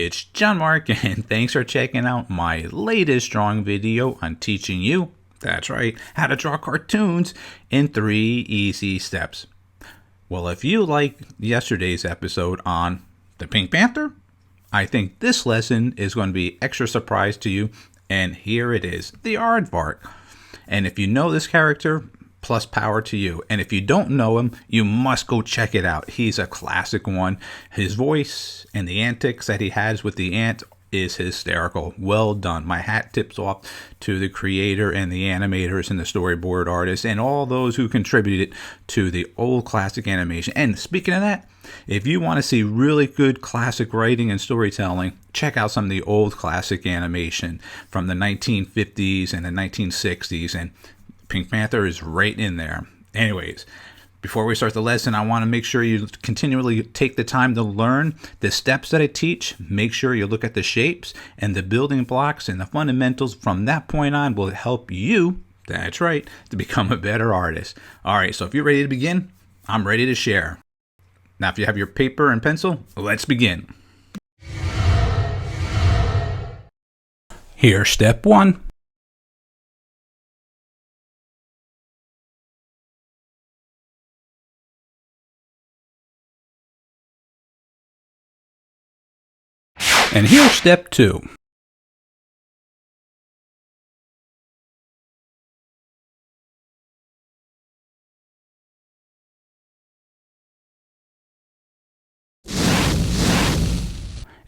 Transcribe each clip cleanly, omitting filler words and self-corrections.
It's John-Marc, and thanks for checking out my latest drawing video on teaching you, that's right, how to draw cartoons in 3 easy steps. Well, if you liked yesterday's episode on the Pink Panther, I think this lesson is going to be extra surprise to you, and here it is, the Aardvark. And if you know this character, plus power to you. And if you don't know him, you must go check it out. He's a classic one. His voice and the antics that he has with the ant is hysterical. Well done. My hat tips off to the creator and the animators and the storyboard artists and all those who contributed to the old classic animation. And speaking of that, if you want to see really good classic writing and storytelling, check out some of the old classic animation from the 1950s and the 1960s, and Pink Panther is right in there. Anyways, before we start the lesson, I want to make sure you continually take the time to learn the steps that I teach. Make sure you look at the shapes and the building blocks and the fundamentals. From that point on will help you, that's right, to become a better artist. All right, so if you're ready to begin, I'm ready to share. Now, if you have your paper and pencil, let's begin. Here's step 1. And here's step 2.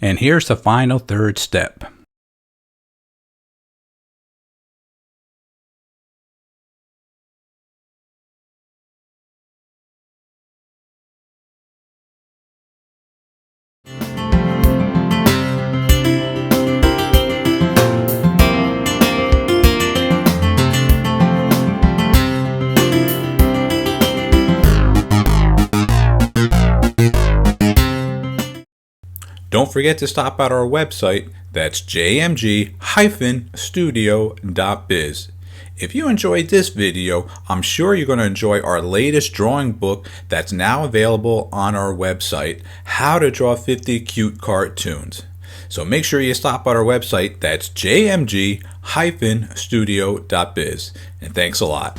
And here's the final third step. Don't forget to stop at our website, that's jmg-studio.biz. If you enjoyed this video, I'm sure you're going to enjoy our latest drawing book that's now available on our website, How to Draw 50 Cute Cartoons. So make sure you stop at our website, that's jmg-studio.biz. And thanks a lot.